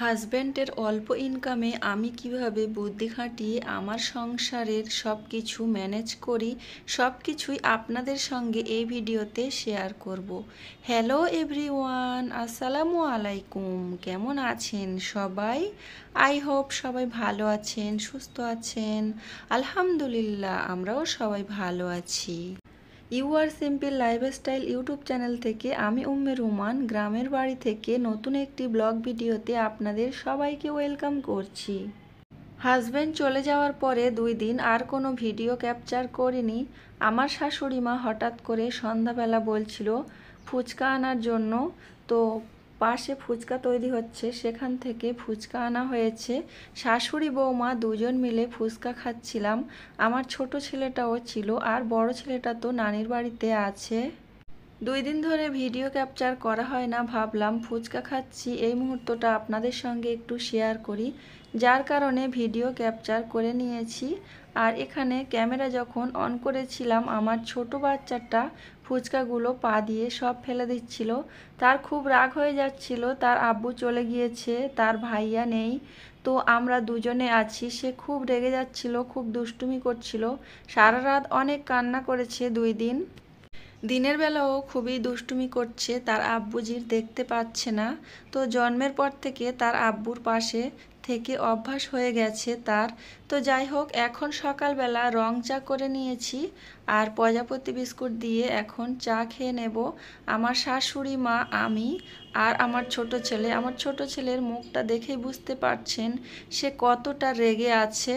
হাজব্যান্ডের অল্প ইনকামে আমি কিভাবে বুদ্ধি খাটিয়ে আমার সংসারের সব কিছু ম্যানেজ করি, সব কিছুই আপনাদের সঙ্গে এই ভিডিওতে শেয়ার করব। হ্যালো এভরিওয়ান, আসসালামু আলাইকুম। কেমন আছেন সবাই? আই হোপ সবাই ভালো আছেন, সুস্থ আছেন। আলহামদুলিল্লাহ, আমরাও সবাই ভালো আছি। You are simple lifestyle YouTube channel থেকে আমি উম্মে রুমান গ্রামের বাড়ি থেকে নতুন একটি ব্লগ ভিডিওতে আপনাদের সবাইকে ওয়েলকাম করছি। হাজব্যান্ড চলে যাওয়ার পরে 2 দিন আর কোনো ভিডিও ক্যাপচার করিনি। আমার শাশুড়ি মা হঠাৎ করে সন্ধ্যাবেলা বলছিল ফুচকা আনার জন্য, তো পাশে ফুচকা তৈরি হচ্ছে, সেখান থেকে ফুচকা আনা হয়েছে। শাশুড়ি বৌমা দুজন মিলে ফুচকা খাচ্ছিলাম। আমার ছোট ছেলেটাও ছিল, আর বড় ছেলেটা তো নানির বাড়িতে আছে। 2 দিন ধরে ভিডিও ক্যাপচার করা হয় না, ভাবলাম ফুচকা খাচ্ছি এই মুহূর্তটা আপনাদের সঙ্গে একটু শেয়ার করি, যার কারণে ভিডিও ক্যাপচার করে নিয়েছি। আর এখানে ক্যামেরা যখন অন করেছিলাম, আমার ছোট বাচ্চাটা ফুচকাগুলো পা দিয়ে সব ফেলে দিচ্ছিল। তার খুব রাগ হয়ে যাচ্ছিল, তার আব্বু চলে গিয়েছে, তার ভাইয়া নেই, তো আমরা দুজনে আছি। সে খুব রেগে যাচ্ছিল, খুব দুষ্টুমি করছিল, সারা রাত অনেক কান্না করেছে 2 দিন। দিনের বেলাও খুবই দুষ্টুমি করছে, তার আব্বুজির দেখতে পাচ্ছে না। তো জন্মের পর থেকে তার আব্বুর পাশে থেকে অভ্যাস হয়ে গেছে তার। তো যাই হোক, এখন সকালবেলা রং চা করে নিয়েছি আর প্রজাপতি বিস্কুট দিয়ে এখন চা খেয়ে নেব। আমার শাশুড়ি মা, আমি আর আমার ছোট ছেলে। আমার ছোট ছেলের মুখটা দেখেই বুঝতে পারছেন সে কতটা রেগে আছে।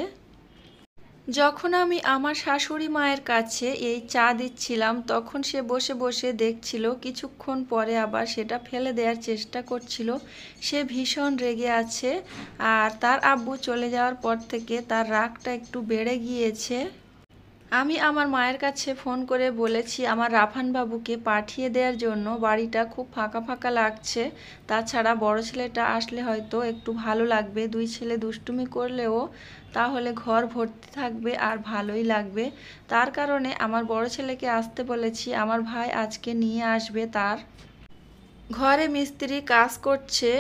যখন আমি আমার শাশুড়ি মায়ের কাছে এই চা দিচ্ছিলাম, তখন সে বসে বসে দেখছিল, কিছুক্ষণ পরে আবার সেটা ফেলে দেওয়ার চেষ্টা করছিল। সে ভীষণ রেগে আছে, আর তার আব্বু চলে যাওয়ার পর থেকে তার রাগটা একটু বেড়ে গিয়েছে। আমি আমার মায়ের কাছে ফোন করে বলেছি আমার রাফান বাবুকে পাঠিয়ে দেওয়ার জন্য, বাড়িটা খুব ফাঁকা ফাঁকা লাগছে। তাছাড়া বড় ছেলেটা আসলে হয়তো একটু ভালো লাগবে, 2 ছেলে দুষ্টুমি করলেও তাহলে ঘর ভর্তি থাকবে আর ভালোই লাগবে। তার কারণে আমার বড় ছেলেকে আসতে বলেছি, আমার ভাই আজকে নিয়ে আসবে। তার ঘরে মিস্ত্রি কাজ করছে,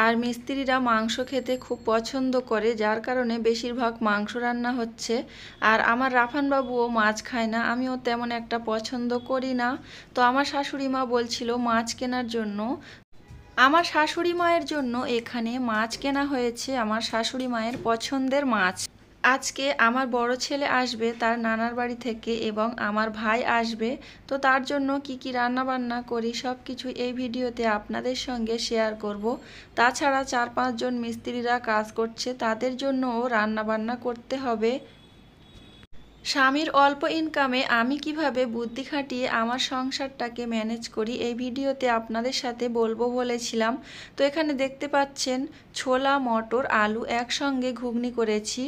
আর মিস্ত্রিরা মাংস খেতে খুব পছন্দ করে, যার কারণে বেশিরভাগ মাংস রান্না হচ্ছে। আর আমার রাফান বাবুও মাছ খায় না, আমিও তেমন একটা পছন্দ করি না। তো আমার শাশুড়ি মা বলছিল মাছ কেনার জন্য। আমার শাশুড়ি মায়ের জন্য এখানে মাছ কেনা হয়েছে, আমার শাশুড়ি মায়ের পছন্দের মাছ। আজকে আমার বড় ছেলে আসবে তার নানার বাড়ি থেকে, এবং আমার ভাই আসবে। তো তার জন্য কি কি রান্না বান্না করি সব কিছু এই ভিডিওতে আপনাদের সঙ্গে শেয়ার করব। তাছাড়া 4-5 জন মিস্ত্রিরা কাজ করছে, তাদের জন্যও রান্না বান্না করতে হবে। স্বামীর অল্প ইনকামে আমি কিভাবে বুদ্ধি খাটিয়ে আমার সংসারটাকে ম্যানেজ করি এই ভিডিওতে আপনাদের সাথে বলবো বলেছিলাম। তো এখানে দেখতে পাচ্ছেন ছোলা, মটর, আলু একসঙ্গে ঘুগনি করেছি।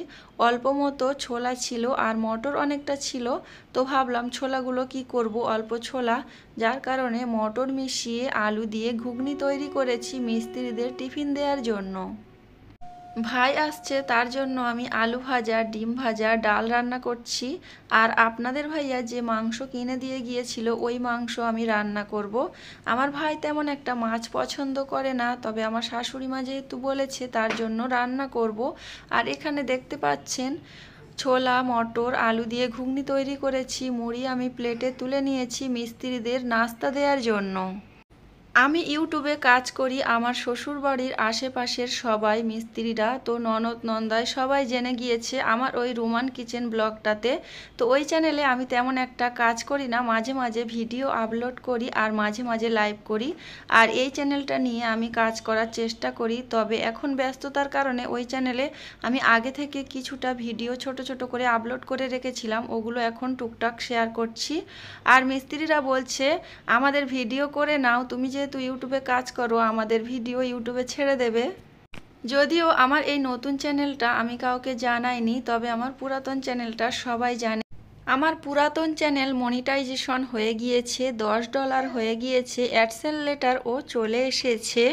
অল্প মতো ছোলা ছিল আর মটর অনেকটা ছিল, তো ভাবলাম ছোলাগুলো কি করব, অল্প ছোলা, যার কারণে মটর মিশিয়ে আলু দিয়ে ঘুগনি তৈরি করেছি মিস্ত্রিদের টিফিন দেওয়ার জন্য। ভাই আসছে, তার জন্য আমি আলু ভাজা, ডিম ভাজা, ডাল রান্না করছি। আর আপনাদের ভাইয়া যে মাংস কিনে দিয়ে গিয়েছিল ওই মাংস আমি রান্না করব। আমার ভাই তেমন একটা মাছ পছন্দ করে না, তবে আমার শাশুড়ি মা যেহেতু বলেছে তার জন্য রান্না করব। আর এখানে দেখতে পাচ্ছেন ছোলা, মটর, আলু দিয়ে ঘুগনি তৈরি করেছি। মুড়ি আমি প্লেটে তুলে নিয়েছি মিস্ত্রিদের নাস্তা দেওয়ার জন্য। আমি ইউটিউবে কাজ করি, আমার শ্বশুর বাড়ির আশেপাশের সবাই মিস্ত্রিরা, তো ননদ নন্দায় সবাই জেনে গিয়েছে আমার ওই রুমান কিচেন ব্লগটাতে। তো ওই চ্যানেলে আমি তেমন একটা কাজ করি না, মাঝে মাঝে ভিডিও আপলোড করি আর মাঝে মাঝে লাইভ করি। আর এই চ্যানেলটা নিয়ে আমি কাজ করার চেষ্টা করি, তবে এখন ব্যস্ততার কারণে ওই চ্যানেলে আমি আগে থেকে কিছুটা ভিডিও ছোট ছোট করে আপলোড করে রেখেছিলাম, ওগুলো এখন টুকটাক শেয়ার করছি। আর মিস্ত্রিরা বলছে আমাদের ভিডিও করে নাও, তুমি যেহেতু ইউটিউবে কাজ করো আমাদের ভিডিও ইউটিউবে ছেড়ে দেবে। যদিও আমার এই নতুন চ্যানেলটা আমি কাউকে জানাইনি, তবে আমার পুরাতন চ্যানেলটা সবাই জানে। আমার পুরাতন চ্যানেল মনিটাইজেশন হয়ে গিয়েছে, $10 হয়ে গিয়েছে, অ্যাডসেন্স লেটারও চলে এসেছে।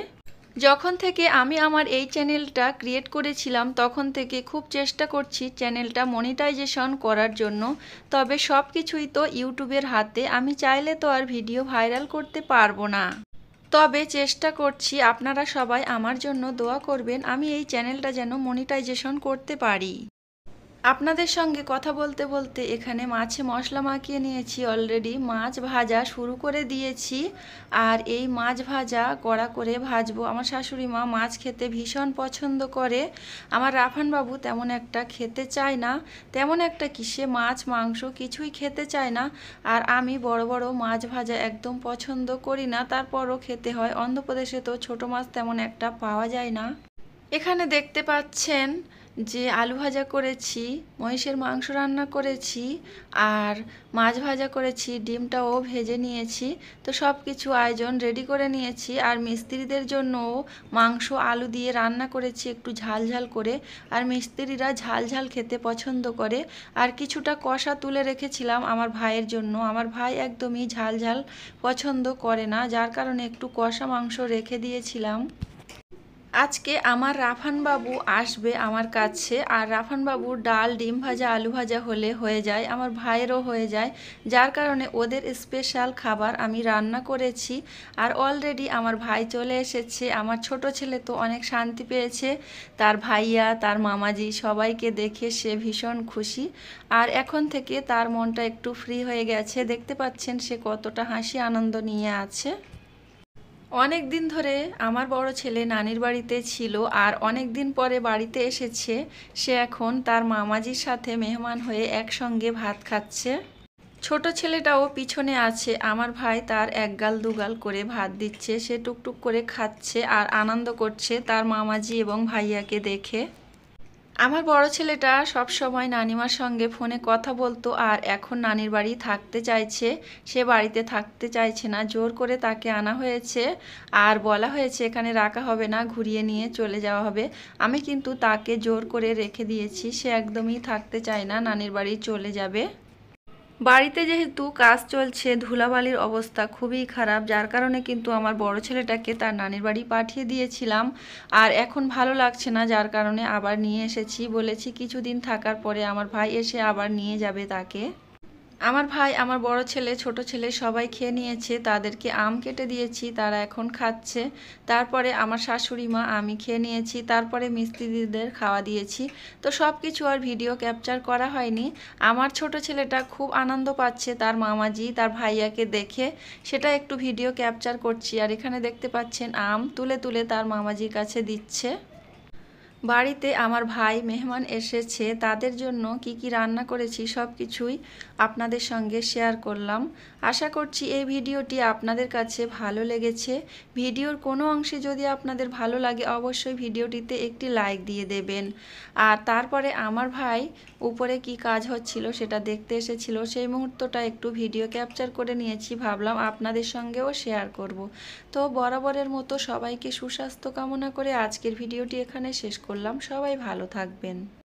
যখন থেকে আমি আমার এই চ্যানেলটা ক্রিয়েট করেছিলাম তখন থেকে খুব চেষ্টা করছি চ্যানেলটা মনিটাইজেশন করার জন্য, তবে সব কিছুই তো ইউটিউবের হাতে, আমি চাইলে তো আর ভিডিও ভাইরাল করতে পারবো না। তবে চেষ্টা করছি আপনারা সবাই আমার জন্য দোয়া করবেন আমি এই চ্যানেলটা যেন মনিটাইজেশন করতে পারি। আপনাদের সঙ্গে কথা বলতে বলতে এখানে মাছে মশলা মাখিয়ে নিয়েছি অলরেডি, মাছ ভাজা শুরু করে দিয়েছি। আর এই মাছ ভাজা কড়া করে ভাজবো। আমার শাশুড়ি মা মাছ খেতে ভীষণ পছন্দ করে। আমার রাফান বাবু তেমন একটা খেতে চায় না, তেমন একটা কি সে মাছ মাংস কিছুই খেতে চায় না। আর আমি বড় বড় মাছ ভাজা একদম পছন্দ করি না, তারপরও খেতে হয়। অন্ধ্রপ্রদেশে তো ছোট মাছ তেমন একটা পাওয়া যায় না। এখানে দেখতে পাচ্ছেন যে আলু ভাজা করেছি, মহিষের মাংস রান্না করেছি, আর মাছ ভাজা করেছি, ডিমটাও ভেজে নিয়েছি। তো সব কিছু আয়োজন রেডি করে নিয়েছি। আর মিস্ত্রিদের জন্যও মাংস আলু দিয়ে রান্না করেছি একটু ঝাল ঝাল করে। আর মিস্ত্রিরা ঝাল ঝাল খেতে পছন্দ করে। আর কিছুটা কষা তুলে রেখেছিলাম আমার ভাইয়ের জন্য। আমার ভাই একদমই ঝাল ঝাল পছন্দ করে না, যার কারণে একটু কষা মাংস রেখে দিয়েছিলাম। আজকে আমার রাফান বাবু আসবে আমার কাছে। আর রাফান বাবুর ডাল ডিম ভাজা আলু ভাজা হলে হয়ে যায়, আমার ভাইয়েরও হয়ে যায়, যার কারণে ওদের স্পেশাল খাবার আমি রান্না করেছি। আর অলরেডি আমার ভাই চলে এসেছে। আমার ছোট ছেলে তো অনেক শান্তি পেয়েছে, তার ভাইয়া তার মামাজি সবাইকে দেখে সে ভীষণ খুশি। আর এখন থেকে তার মনটা একটু ফ্রি হয়ে গেছে। দেখতে পাচ্ছেন সে কতটা হাসি আনন্দ নিয়ে আছে। অনেক দিন ধরে আমার বড় ছেলে নানির বাড়িতে ছিল, আর অনেক দিন পরে বাড়িতে এসেছে। সে এখন তার মামাজির সাথে মেহমান হয়ে একসঙ্গে ভাত খাচ্ছে। ছোট ছেলেটাও পিছনে আছে। আমার ভাই তার এক গাল দুগাল করে ভাত দিচ্ছে, সে টুকটুক করে খাচ্ছে আর আনন্দ করছে তার মামাজি এবং ভাইয়াকে দেখে। আমার বড় ছেলেটা সব সময় নানিমার সঙ্গে ফোনে কথা বলতো, আর এখন নানির বাড়ি থাকতে চাইছে। সে বাড়িতে থাকতে চাইছে না, জোর করে তাকে আনা হয়েছে। আর বলা হয়েছে এখানে রাখা হবে না, ঘুরিয়ে নিয়ে চলে যাওয়া হবে। আমি কিন্তু তাকে জোর করে রেখে দিয়েছি, সে একদমই থাকতে চায় না, নানির বাড়ি চলে যাবে। বাড়িতে যেহেতু কাজ চলছে, ধুলাবালির অবস্থা খুবই খারাপ, যার কারণে কিন্তু আমার বড় ছেলেটাকে তার নানির বাড়ি পাঠিয়ে দিয়েছিলাম। আর এখন ভালো লাগছে না, যার কারণে আবার নিয়ে এসেছি। বলেছি কিছুদিন থাকার পরে আমার ভাই এসে আবার নিয়ে যাবে তাকে। আমার ভাই আমার বড় ছেলে ছোট ছেলে সবাই খেয়ে নিয়েছে, তাদেরকে আম কেটে দিয়েছি, তারা এখন খাচ্ছে। তারপরে আমার শাশুড়ি মা, আমি খেয়ে নিয়েছি, তারপরে মিস্ত্রিদের খাওয়া দিয়েছি। তো সব কিছু আর ভিডিও ক্যাপচার করা হয়নি। আমার ছোট ছেলেটা খুব আনন্দ পাচ্ছে তার মামাজি তার ভাইয়াকে দেখে, সেটা একটু ভিডিও ক্যাপচার করছি। আর এখানে দেখতে পাচ্ছেন আম তুলে তুলে তার মামাজির কাছে দিচ্ছে। বাড়িতে আমার ভাই মেহমান এসেছে, তাদের জন্য কি কি রান্না করেছি সব কিছুই আপনাদের সঙ্গে শেয়ার করলাম। আশা করছি এই ভিডিওটি আপনাদের কাছে ভালো লেগেছে। ভিডিওর কোনো অংশে যদি আপনাদের ভালো লাগে অবশ্যই ভিডিওটিতে একটি লাইক দিয়ে দেবেন। আর তারপরে আমার ভাই উপরে কি কাজ হচ্ছিল সেটা দেখতে এসেছিল, সেই মুহূর্তটা একটু ভিডিও ক্যাপচার করে নিয়েছি, ভাবলাম আপনাদের সঙ্গেও শেয়ার করব। তো বরাবরের মতো সবাইকে সুস্বাস্থ্য কামনা করে আজকের ভিডিওটি এখানে শেষ করলাম। সবাই ভালো থাকবেন।